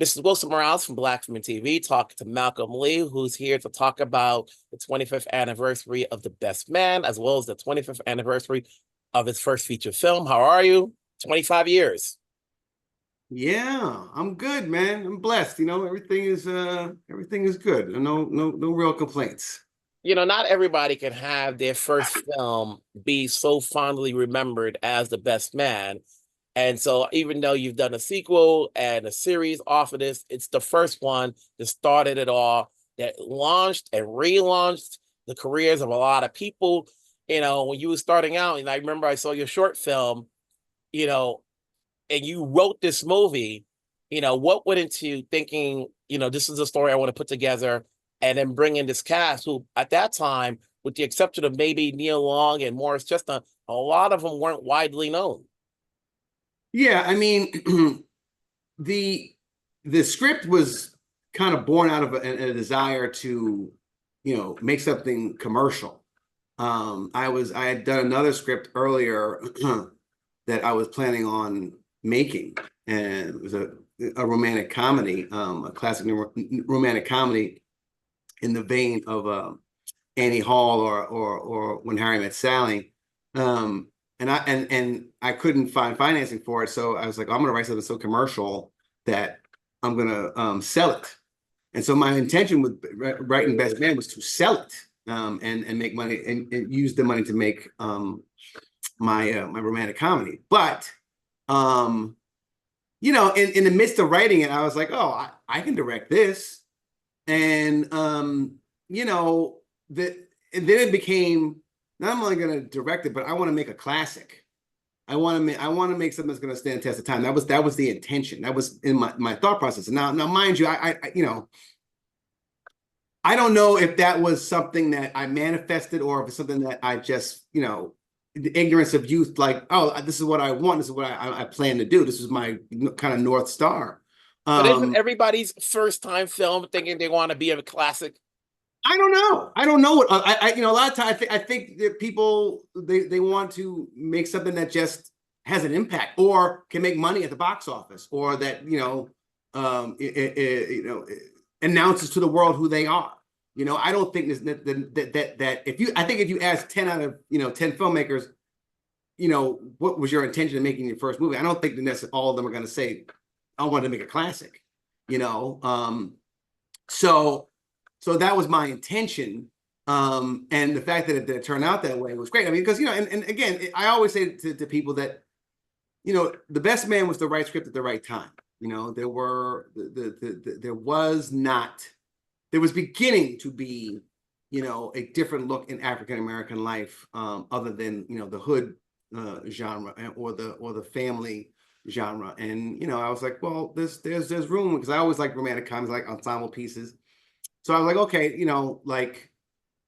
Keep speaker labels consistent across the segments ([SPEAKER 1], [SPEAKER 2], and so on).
[SPEAKER 1] This is Wilson Morales from Black Film TV talking to Malcolm Lee, who's here to talk about the 25th anniversary of The Best Man, as well as the 25th anniversary of his first feature film. How are you? 25 years.
[SPEAKER 2] Yeah, I'm good, man. I'm blessed. Everything is good. No real complaints.
[SPEAKER 1] Not everybody can have their first film be so fondly remembered as The Best Man. And so even though you've done a sequel and a series off of this, it's the first one that started it all, that launched and relaunched the careers of a lot of people. When you were starting out, and I remember I saw your short film, you know, and you wrote this movie, what went into thinking, this is a story I want to put together, and then bring in this cast who at that time, with the exception of maybe Nia Long and Morris Chestnut, a lot of them weren't widely known.
[SPEAKER 2] Yeah, I mean, the script was kind of born out of a desire to, make something commercial. I had done another script earlier that I was planning on making, and it was a romantic comedy, a classic romantic comedy in the vein of Annie Hall or When Harry Met Sally. And I couldn't find financing for it, so I was like, I'm gonna write something so commercial that I'm gonna sell it. And so my intention with writing Best Man was to sell it, and make money and use the money to make my romantic comedy. But in the midst of writing it, I was like, oh, I can direct this. And and then it became, not only going to direct it, but I want to make a classic. I want to make something that's going to stand the test of time. That was the intention. That was in my thought process. Now, mind you, I don't know if that was something that I manifested or if it's something that I just, the ignorance of youth, like, oh, this is what I want. This is what I plan to do. This is my kind of North Star.
[SPEAKER 1] But isn't everybody's first time film thinking they want to be a classic?
[SPEAKER 2] I don't know. I don't know what a lot of times I think that people they want to make something that just has an impact or can make money at the box office, or that announces to the world who they are. I don't think that if you ask 10 out of 10 filmmakers, what was your intention of making your first movie? I don't think that all of them are going to say, I wanted to make a classic. So that was my intention. And the fact that it turned out that way was great. I mean, because, and again, I always say to people that, The Best Man was the right script at the right time. There was beginning to be, a different look in African-American life, other than, the hood genre or the family genre. And, I was like, well, there's room, because I always like romantic comedies, like ensemble pieces. So I was like, okay,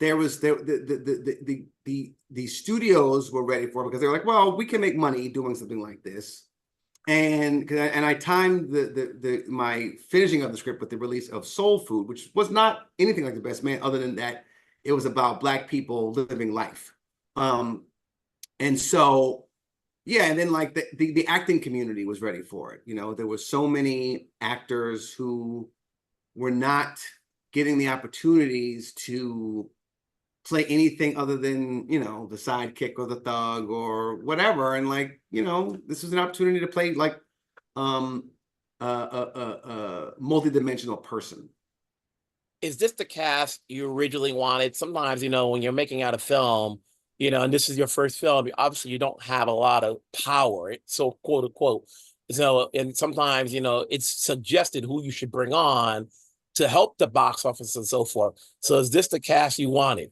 [SPEAKER 2] there was the studios were ready for it, because they were like, well, we can make money doing something like this. And I timed my finishing of the script with the release of Soul Food, which was not anything like The Best Man, other than that it was about Black people living life. And so, yeah, and then like the acting community was ready for it. There were so many actors who were not getting the opportunities to play anything other than, the sidekick or the thug or whatever. And like, this was an opportunity to play like a multi-dimensional person.
[SPEAKER 1] Is this the cast you originally wanted? Sometimes, when you're making out a film, and this is your first film, obviously you don't have a lot of power, so quote unquote. So, and sometimes, it's suggested who you should bring on to help the box office and so forth. So is this the cast you wanted?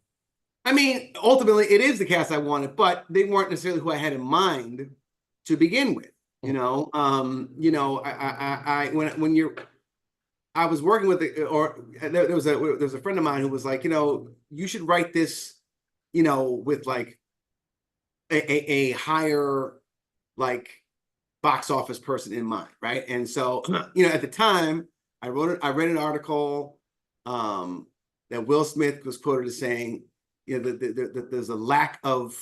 [SPEAKER 2] I mean, ultimately it is the cast I wanted, but they weren't necessarily who I had in mind to begin with. I was working with there was a friend of mine who was like, you should write this, with like a higher like box office person in mind, right? And so, at the time, I read an article that Will Smith was quoted as saying, that there's a lack of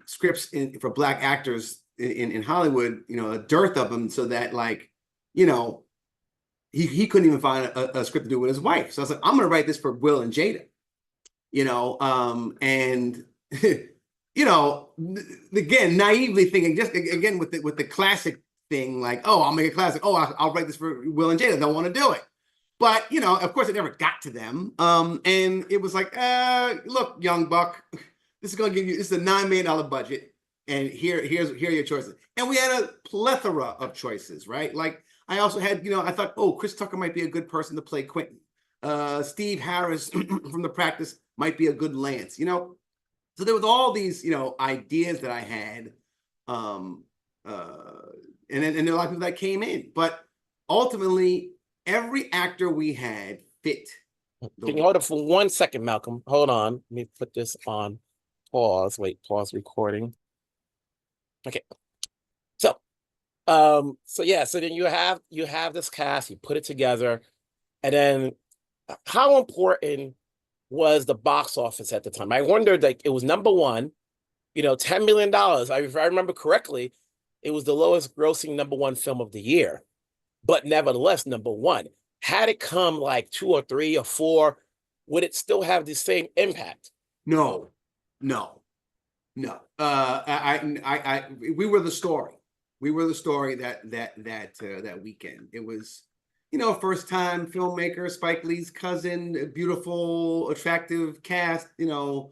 [SPEAKER 2] scripts for Black actors in Hollywood, a dearth of them, so that like, he couldn't even find a script to do with his wife. So I was like, I'm going to write this for Will and Jada, and again, naively thinking, just again with the classic thing, like, oh, I'll make a classic. Oh, I'll write this for Will and Jada. They'll want to do it. But, of course, it never got to them. And it was like, look, young buck, this is a $9 million budget. And here are your choices. And we had a plethora of choices, right? Like, I also had, I thought, oh, Chris Tucker might be a good person to play Quentin. Steve Harris from The Practice might be a good Lance, So there was all these, ideas that I had. And there are a lot of people that came in. But ultimately, every actor we had fit.
[SPEAKER 1] Can you hold it for 1 second, Malcolm? Hold on. Let me put this on pause. Wait, pause recording. Okay. So then you have this cast, you put it together, and then how important was the box office at the time? I wondered, like, it was number one, $10 million. If I remember correctly, it was the lowest grossing number one film of the year, but nevertheless, number one. Had it come like 2 or 3 or 4, would it still have the same impact?
[SPEAKER 2] No. We were the story. We were the story that weekend. It was, first time filmmaker, Spike Lee's cousin, beautiful, attractive cast, a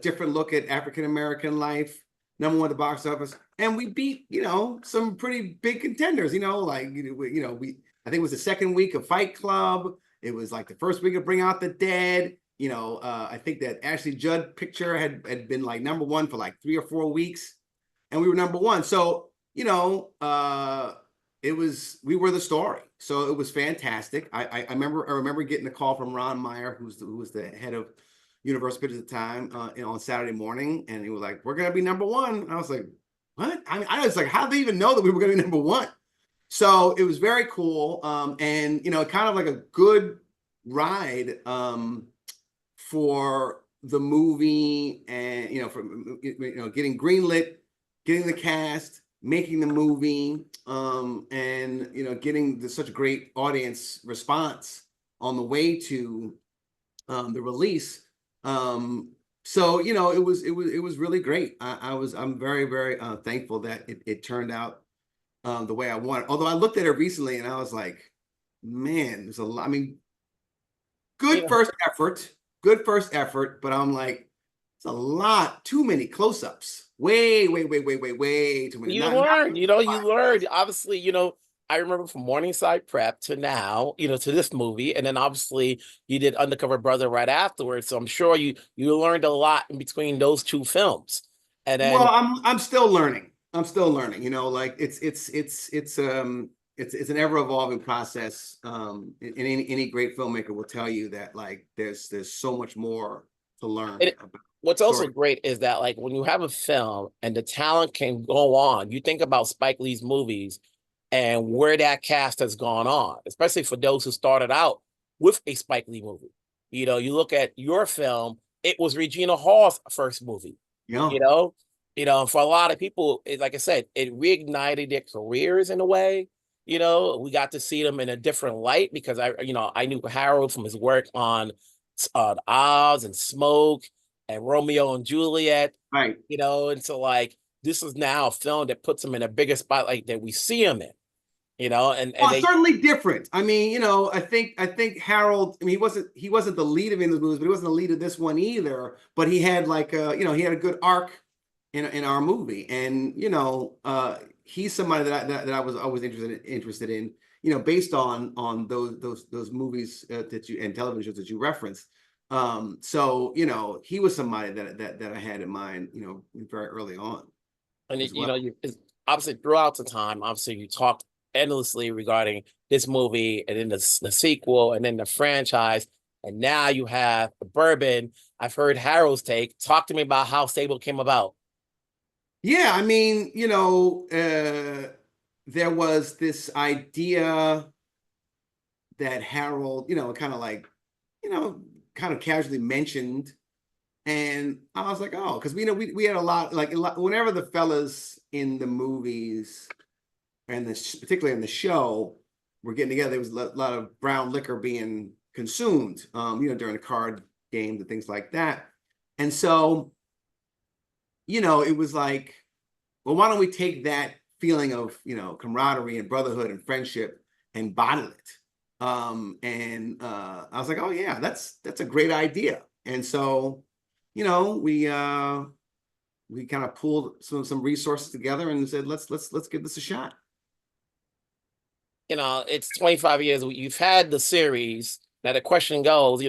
[SPEAKER 2] different look at African American life, number one at the box office. And we beat, some pretty big contenders, I think it was the second week of Fight Club. It was like the first week of Bring Out the Dead. I think that Ashley Judd picture had been like number one for like 3 or 4 weeks, and we were number one. So, we were the story. So it was fantastic. I remember getting a call from Ron Meyer, who was the head of Universal Pictures at the time, on Saturday morning, and he was like, "We're gonna be number one." And I was like, "What?" I was like, "How did they even know that we were gonna be number one?" So it was very cool, and kind of like a good ride for the movie, and for getting greenlit, getting the cast, making the movie, and getting such a great audience response on the way to the release. So it was really great. I'm very, very thankful that it turned out the way I wanted. Although I looked at it recently and I was like, man, there's a lot. I mean, good first effort, but I'm like, it's a lot, too many close-ups. Way too many.
[SPEAKER 1] You learned. Obviously, I remember from Morningside Prep to now, to this movie, and then obviously you did Undercover Brother right afterwards. So I'm sure you learned a lot in between those 2 films. And then,
[SPEAKER 2] well, I'm still learning. Like it's an ever evolving process. And any great filmmaker will tell you that, like, there's so much more to learn.
[SPEAKER 1] What's also great is that, like, when you have a film and the talent can go on, you think about Spike Lee's movies and where that cast has gone on, especially for those who started out with a Spike Lee movie. You look at your film, it was Regina Hall's first movie.
[SPEAKER 2] Yeah.
[SPEAKER 1] For a lot of people, like I said, it reignited their careers in a way. We got to see them in a different light because I knew Harold from his work on Oz and Smoke and Romeo and Juliet.
[SPEAKER 2] Right.
[SPEAKER 1] And so, like, this is now a film that puts him in a bigger spotlight that we see him in. And
[SPEAKER 2] certainly different. I mean, I think Harold. I mean, he wasn't the lead of any of the movies, but he wasn't the lead of this one either. But he had he had a good arc in our movie, and he's somebody that I was always interested in. Based on those movies that you and television shows that you referenced. So he was somebody that I had in mind. Very early on.
[SPEAKER 1] And obviously throughout the time, obviously you talked endlessly regarding this movie and then the sequel and then the franchise. And now you have the Bourbon. I've heard Harold's take. Talk to me about how Sable came about.
[SPEAKER 2] Yeah, I mean, there was this idea that Harold, kind of casually mentioned. And I was like, oh, because we had a lot, whenever the fellas in the movies and particularly in the show were getting together. There was a lot of brown liquor being consumed, during the card games and things like that. And so, it was like, well, why don't we take that feeling of, camaraderie and brotherhood and friendship and bottle it? And I was like, oh yeah, that's a great idea. And so, we kind of pulled some resources together and said, let's give this a shot.
[SPEAKER 1] It's 25 years. You've had the series. Now the question goes,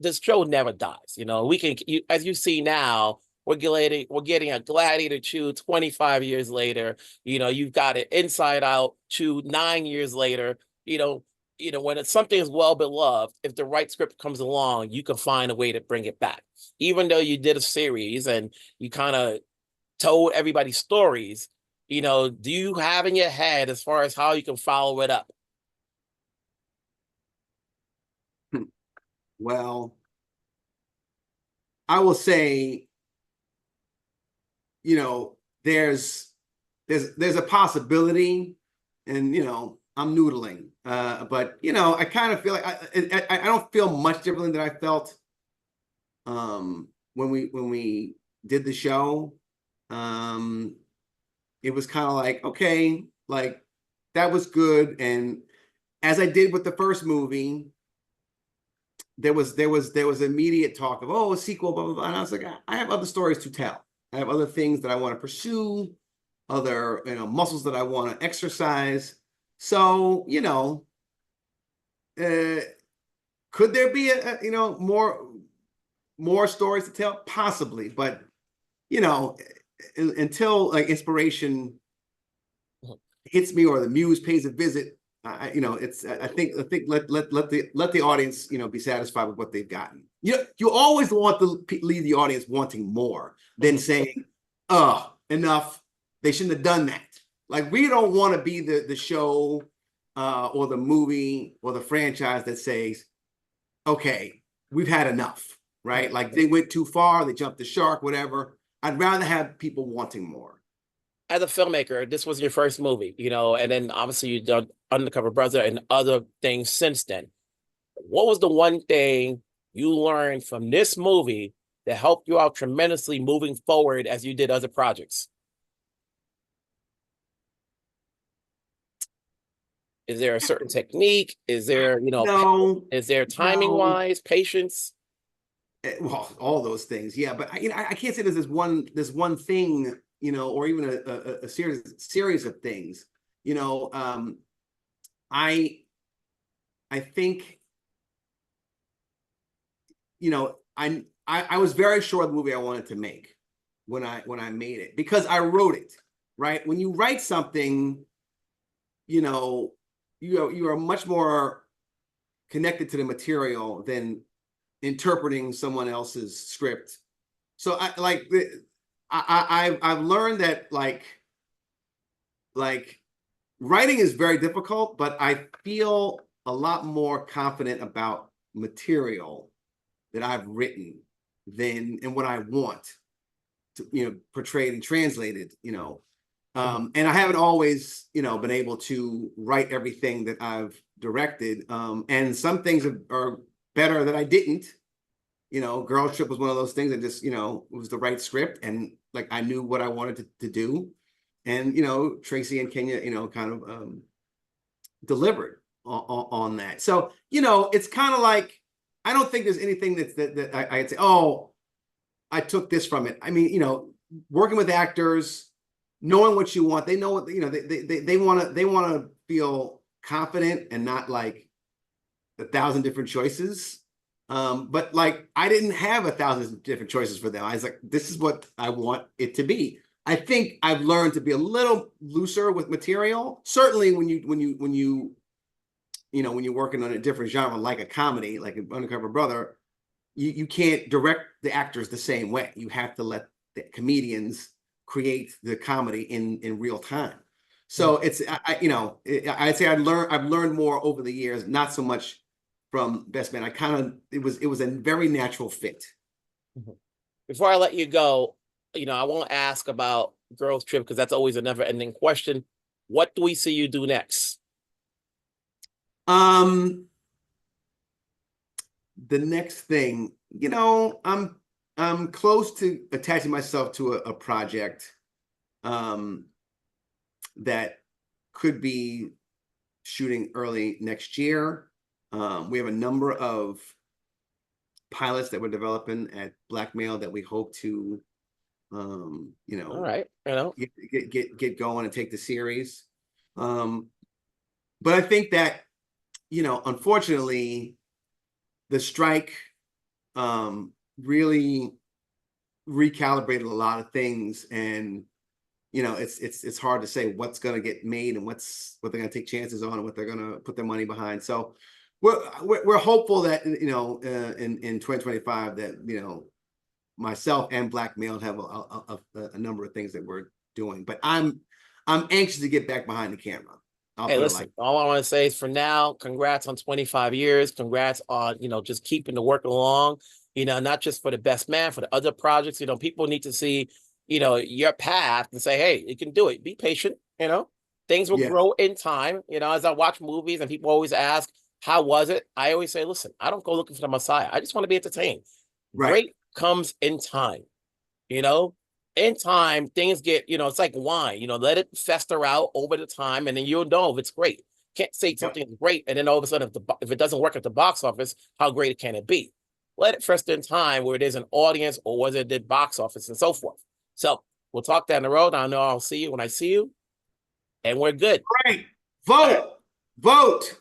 [SPEAKER 1] this show never dies. As you see now, we're getting a Gladiator 2 25 years later. You've got it Inside Out 2 9 years later. When something is well beloved, if the right script comes along, you can find a way to bring it back. Even though you did a series and you kind of told everybody stories, do you have in your head as far as how you can follow it up?
[SPEAKER 2] Well, I will say, there's a possibility, and I'm noodling, but I kind of feel like I don't feel much differently than I felt when we did the show. It was kind of like, okay, like that was good, and as I did with the first movie, there was immediate talk of, oh, a sequel, blah blah blah, and I was like, I have other stories to tell. I have other things that I want to pursue, other muscles that I want to exercise. So could there be more stories to tell? Possibly, but until like inspiration hits me or the muse pays a visit, I think let the audience be satisfied with what they've gotten. You always want to leave the audience wanting more than saying, oh, enough, they shouldn't have done that. Like, we don't want to be the show or the movie or the franchise that says, okay, we've had enough, right? Like, they went too far, they jumped the shark, whatever. I'd rather have people wanting more.
[SPEAKER 1] As a filmmaker, this was your first movie, and then obviously you've done Undercover Brother and other things since then. What was the one thing you learned from this movie that helped you out tremendously moving forward as you did other projects? Is there a certain technique? Is there,
[SPEAKER 2] No,
[SPEAKER 1] is there timing
[SPEAKER 2] no.
[SPEAKER 1] wise, patience?
[SPEAKER 2] Well, all those things, yeah. But I can't say there's this one thing, or even a series of things. I think, I was very sure of the movie I wanted to make when I made it, because I wrote it, right? When you write something, you are much more connected to the material than interpreting someone else's script. So I've learned that like writing is very difficult, but I feel a lot more confident about material that I've written than and what I want to portrayed and translated. And I haven't always been able to write everything that I've directed, and some things are better that I didn't. Girl Trip was one of those things that just, it was the right script, and like I knew what I wanted to do. And Tracy and Kenya, kind of delivered on that. So, it's kind of like, I don't think there's anything that I'd say, oh, I took this from it. I mean, working with actors, knowing what you want, they know what, they want to feel confident and not like 1,000 different choices. But like, I didn't have 1,000 different choices for them. I was like, this is what I want it to be. I think I've learned to be a little looser with material. Certainly when you're working on a different genre, like a comedy, like an Undercover Brother, you can't direct the actors the same way. You have to let the comedians create the comedy in real time. So it's, I'd say I've learned more over the years, not so much from Best Man. It was a very natural fit.
[SPEAKER 1] Before I let you go, I won't ask about Girls Trip because that's always a never ending question. What do we see you do next?
[SPEAKER 2] The next thing, I'm close to attaching myself to a project that could be shooting early next year. We have a number of pilots that we're developing at Blackmail that we hope to
[SPEAKER 1] All right,
[SPEAKER 2] get going and take the series. But I think that, unfortunately, the strike really recalibrated a lot of things, and it's hard to say what's going to get made and what they're going to take chances on and what they're going to put their money behind. So we're hopeful that in 2025 that myself and Blackmail have a number of things that we're doing, but I'm anxious to get back behind the camera.
[SPEAKER 1] Hey, listen, all I want to say is for now, congrats on 25 years. Congrats on, just keeping the work along, not just for the best man, for the other projects. People need to see, your path and say, hey, you can do it. Be patient, things will grow in time. As I watch movies and people always ask, how was it? I always say, listen, I don't go looking for the Messiah. I just want to be entertained.
[SPEAKER 2] Right.
[SPEAKER 1] Great comes in time, in time, things get, it's like wine, let it fester out over the time, and then you'll know if it's great. Can't say something's great, and then all of a sudden, if it doesn't work at the box office, how great can it be? Let it fester in time where there's an audience or whether it did box office and so forth. So we'll talk down the road. I know I'll see you when I see you, and we're good.
[SPEAKER 2] Great. Vote.